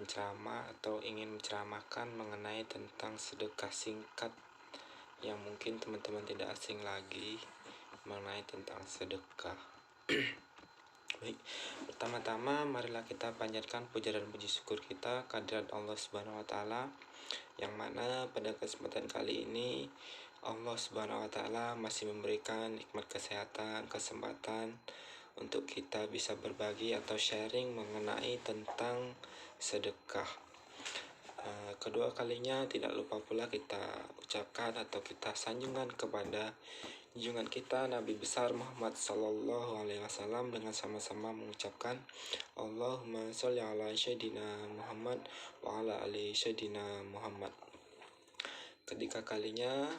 menceramah atau ingin menceramahkan mengenai tentang sedekah singkat yang mungkin teman-teman tidak asing lagi mengenai tentang sedekah. Baik, pertama-tama marilah kita panjatkan puja dan puji syukur kita kehadirat Allah Subhanahu wa taala, yang mana pada kesempatan kali ini Allah Subhanahu wa taala masih memberikan nikmat kesehatan, kesempatan untuk kita bisa berbagi atau sharing mengenai tentang sedekah. Kedua kalinya tidak lupa pula kita ucapkan atau kita sanjungkan kepada junjungan kita Nabi besar Muhammad Sallallahu Alaihi Wasallam dengan sama-sama mengucapkan Allahumma sholli ala Sayyidina Muhammad wa ala ali Sayyidina Muhammad. Ketiga kalinya,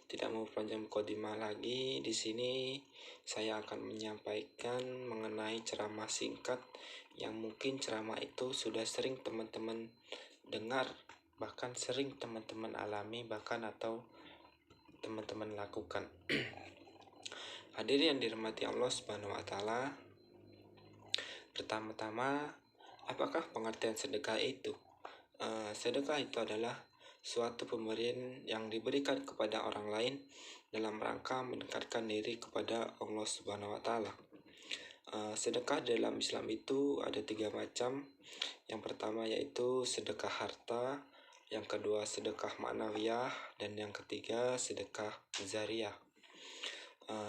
tidak mau panjang mukadimah lagi, di sini saya akan menyampaikan mengenai ceramah singkat yang mungkin ceramah itu sudah sering teman-teman dengar, bahkan sering teman-teman alami, bahkan atau teman-teman lakukan. Hadirin yang dirahmati Allah Subhanahu wa taala, pertama-tama, apakah pengertian sedekah itu? Sedekah itu adalah suatu pemberian yang diberikan kepada orang lain dalam rangka mendekatkan diri kepada Allah Subhanahu wa taala. Sedekah dalam Islam itu ada 3 macam. Yang pertama yaitu sedekah harta, yang kedua sedekah ma'nawiyah, dan yang ketiga sedekah zariyah.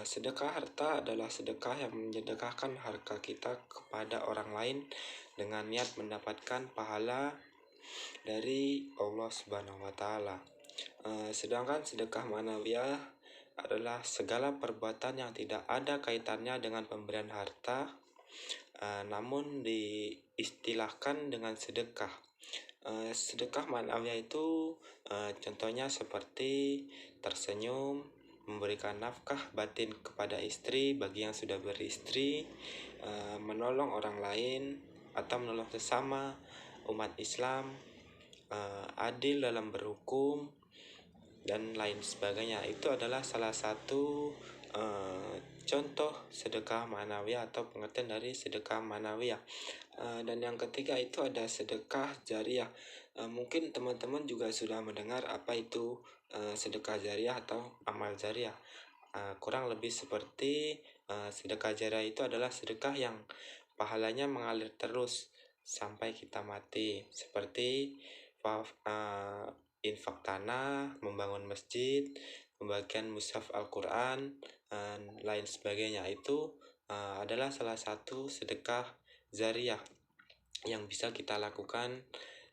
Sedekah harta adalah sedekah yang menyedekahkan harta kita kepada orang lain dengan niat mendapatkan pahala dari Allah Subhanahu wa taala. Sedangkan sedekah ma'nawiyah adalah segala perbuatan yang tidak ada kaitannya dengan pemberian harta, namun diistilahkan dengan sedekah. Sedekah ma'nawiyah itu contohnya seperti tersenyum, memberikan nafkah batin kepada istri bagi yang sudah beristri, menolong orang lain atau menolong sesama umat Islam, adil dalam berhukum, dan lain sebagainya. Itu adalah salah satu contoh sedekah ma'nawiyah atau pengertian dari sedekah ma'nawiyah. Dan yang ketiga itu ada sedekah jariyah. Mungkin teman-teman juga sudah mendengar apa itu sedekah jariyah atau amal jariyah. Kurang lebih seperti sedekah jariyah itu adalah sedekah yang pahalanya mengalir terus sampai kita mati, seperti infak tanah, membangun masjid, membagikan mushaf Al-Quran, lain sebagainya. Itu adalah salah satu sedekah zariyah yang bisa kita lakukan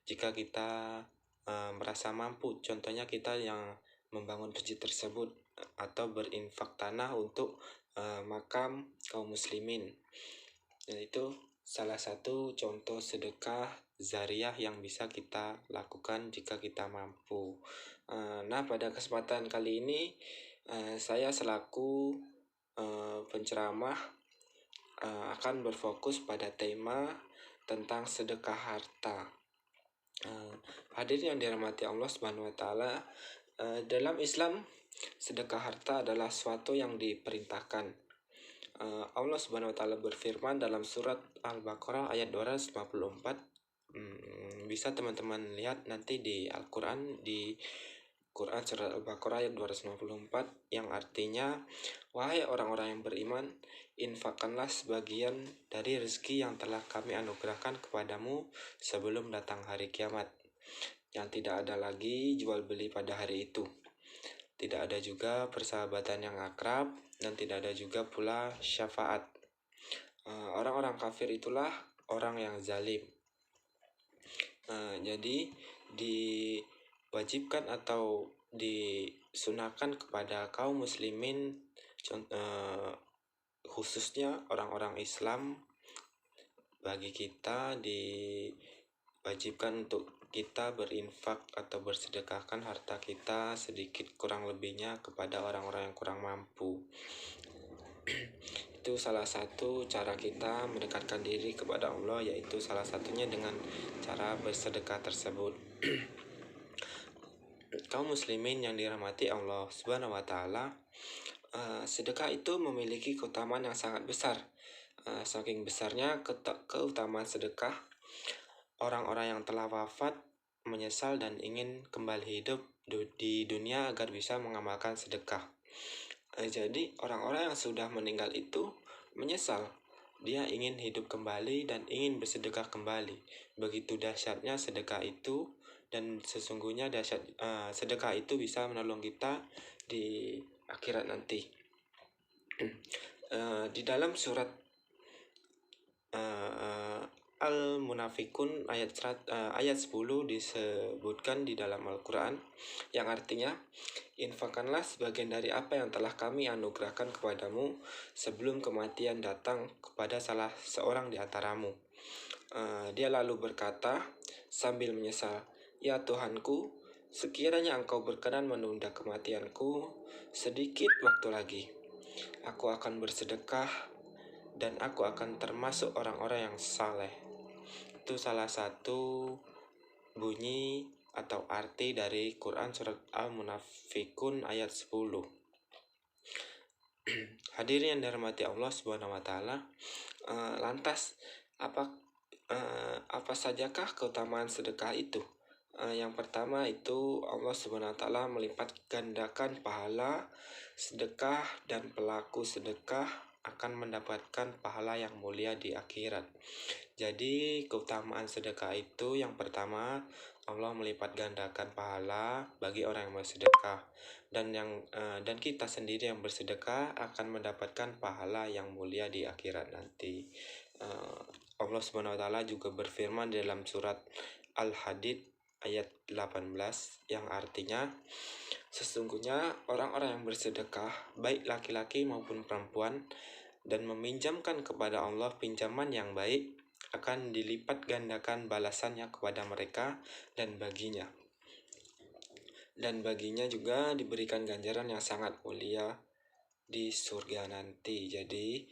jika kita merasa mampu. Contohnya kita yang membangun masjid tersebut atau berinfak tanah untuk makam kaum muslimin. Dan itu salah satu contoh sedekah zariyah yang bisa kita lakukan jika kita mampu. Nah, pada kesempatan kali ini saya selaku penceramah akan berfokus pada tema tentang sedekah harta. Hadirin yang dirahmati Allah Subhanahu wa taala, dalam Islam sedekah harta adalah suatu yang diperintahkan. Allah Subhanahu wa taala berfirman dalam surat Al-Baqarah ayat 254. Bisa teman-teman lihat nanti di Al-Quran, di Quran surat Al-Baqarah ayat 254, yang artinya, wahai orang-orang yang beriman, infakkanlah sebagian dari rezeki yang telah kami anugerahkan kepadamu sebelum datang hari kiamat, yang tidak ada lagi jual beli pada hari itu. Tidak ada juga persahabatan yang akrab, dan tidak ada juga pula syafaat. Orang-orang kafir itulah orang yang zalim. Jadi diwajibkan atau disunahkan kepada kaum muslimin, khususnya orang-orang Islam, bagi kita diwajibkan untuk kita berinfak atau bersedekahkan harta kita sedikit kurang lebihnya kepada orang-orang yang kurang mampu. Itu salah satu cara kita mendekatkan diri kepada Allah, yaitu salah satunya dengan cara bersedekah tersebut. Kaum muslimin yang dirahmati Allah Subhanahu wa taala, sedekah itu memiliki keutamaan yang sangat besar. Saking besarnya keutamaan sedekah, orang-orang yang telah wafat menyesal dan ingin kembali hidup di dunia agar bisa mengamalkan sedekah. Jadi orang-orang yang sudah meninggal itu menyesal. Dia ingin hidup kembali dan ingin bersedekah kembali. Begitu dahsyatnya sedekah itu, dan sesungguhnya sedekah itu bisa menolong kita di akhirat nanti. Di dalam surat Al-Munafikun ayat 10 disebutkan di dalam Al-Quran, yang artinya, infakkanlah sebagian dari apa yang telah kami anugerahkan kepadamu sebelum kematian datang kepada salah seorang di antaramu. Dia lalu berkata sambil menyesal, "Ya Tuhanku, sekiranya Engkau berkenan menunda kematianku sedikit waktu lagi, aku akan bersedekah dan aku akan termasuk orang-orang yang saleh." Itu salah satu bunyi atau arti dari Quran surat Al-Munafikun ayat 10. Hadirin yang dirahmati Allah Subhanahu wa taala, lantas apa sajakah keutamaan sedekah itu? Yang pertama itu Allah Subhanahu wa taala melipat gandakan pahala sedekah, dan pelaku sedekah akan mendapatkan pahala yang mulia di akhirat. Jadi keutamaan sedekah itu, yang pertama, Allah melipat gandakan pahala bagi orang yang bersedekah, dan kita sendiri yang bersedekah akan mendapatkan pahala yang mulia di akhirat nanti. Allah Subhanahu wa taala juga berfirman dalam surat Al-Hadid ayat 18, yang artinya, sesungguhnya orang-orang yang bersedekah, baik laki-laki maupun perempuan, dan meminjamkan kepada Allah pinjaman yang baik, akan dilipat gandakan balasannya kepada mereka dan baginya. Dan baginya juga diberikan ganjaran yang sangat mulia di surga nanti. Jadi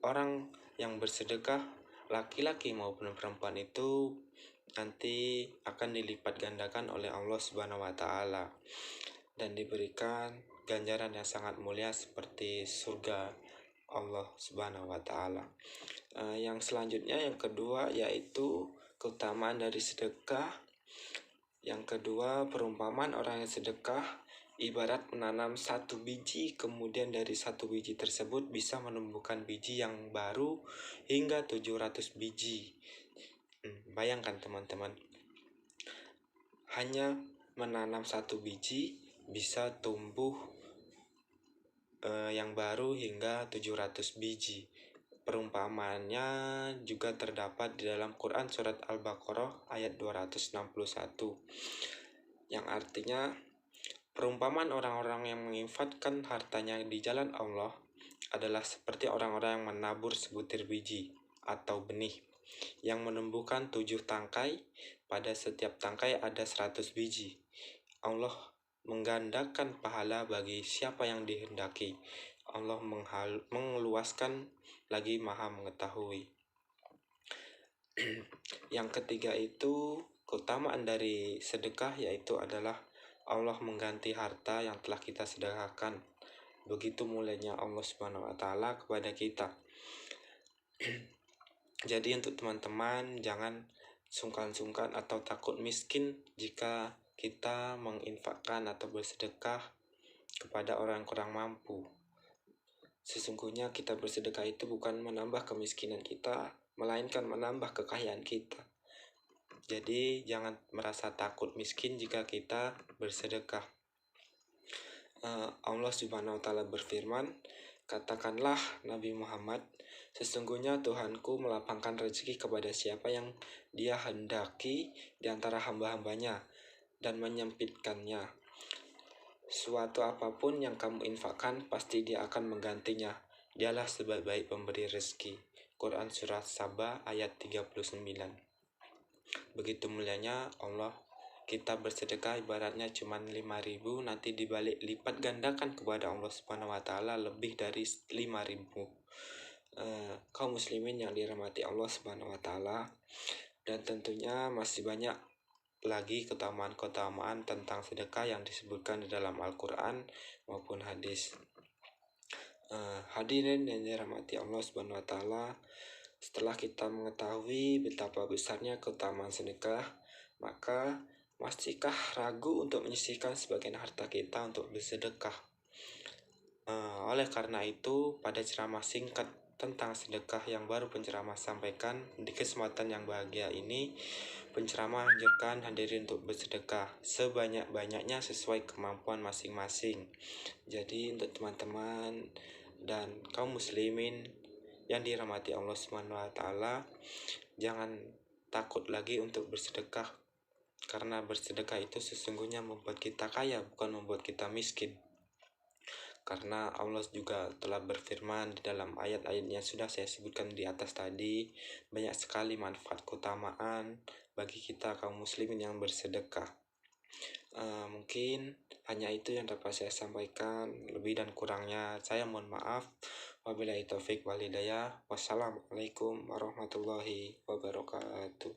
orang yang bersedekah, laki-laki maupun perempuan, itu nanti akan dilipat gandakan oleh Allah Subhanahu wa taala dan diberikan ganjaran yang sangat mulia seperti surga Allah Subhanahu wa taala. Yang selanjutnya, yang kedua, yaitu keutamaan dari sedekah. Yang kedua, perumpamaan orang yang sedekah ibarat menanam satu biji, kemudian dari satu biji tersebut bisa menumbuhkan biji yang baru hingga 700 biji. Bayangkan teman-teman, hanya menanam satu biji bisa tumbuh yang baru hingga 700 biji. Perumpamaannya juga terdapat di dalam Quran surat Al-Baqarah ayat 261, yang artinya, perumpamaan orang-orang yang menginfakkan hartanya di jalan Allah adalah seperti orang-orang yang menabur sebutir biji atau benih yang menumbuhkan 7 tangkai. Pada setiap tangkai ada 100 biji. Allah menggandakan pahala bagi siapa yang dihendaki. Allah mengeluaskan lagi Maha mengetahui. Yang ketiga itu, keutamaan dari sedekah yaitu adalah Allah mengganti harta yang telah kita sedekahkan. Begitu mulianya Allah Subhanahu wa taala kepada kita. Jadi untuk teman-teman, jangan sungkan-sungkan atau takut miskin jika kita menginfakkan atau bersedekah kepada orang yang kurang mampu. Sesungguhnya kita bersedekah itu bukan menambah kemiskinan kita, melainkan menambah kekayaan kita. Jadi jangan merasa takut miskin jika kita bersedekah. Allah Subhanahu wa taala berfirman, "Katakanlah Nabi Muhammad, sesungguhnya Tuhanku melapangkan rezeki kepada siapa yang Dia hendaki di antara hamba-hambanya dan menyempitkannya. Suatu apapun yang kamu infakkan, pasti Dia akan menggantinya. Dialah sebaik-baik pemberi rezeki." Quran surat Saba ayat 39. Begitu mulianya Allah. Kita bersedekah ibaratnya cuma 5.000, nanti dibalik lipat gandakan kepada Allah Subhanahu wa taala lebih dari 5.000. Kaum muslimin yang dirahmati Allah Subhanahu wa taala, dan tentunya masih banyak lagi keutamaan-keutamaan tentang sedekah yang disebutkan di dalam Al-Quran maupun hadis. Hadirin yang dirahmati Allah Subhanahu wa taala, Setelah kita mengetahui betapa besarnya keutamaan sedekah, maka masihkah ragu untuk menyisihkan sebagian harta kita untuk bersedekah? Oleh karena itu, pada ceramah singkat tentang sedekah yang baru penceramah sampaikan di kesempatan yang bahagia ini, penceramah anjurkan hadirin untuk bersedekah sebanyak-banyaknya sesuai kemampuan masing-masing. Jadi untuk teman-teman dan kaum muslimin yang dirahmati Allah Subhanahu wa taala, jangan takut lagi untuk bersedekah, karena bersedekah itu sesungguhnya membuat kita kaya, bukan membuat kita miskin. Karena Allah juga telah berfirman di dalam ayat-ayat yang sudah saya sebutkan di atas tadi, banyak sekali manfaat keutamaan bagi kita kaum muslimin yang bersedekah. Mungkin hanya itu yang dapat saya sampaikan. Lebih dan kurangnya saya mohon maaf. Wabillahi taufik wal hidayah. Wassalamualaikum warahmatullahi wabarakatuh.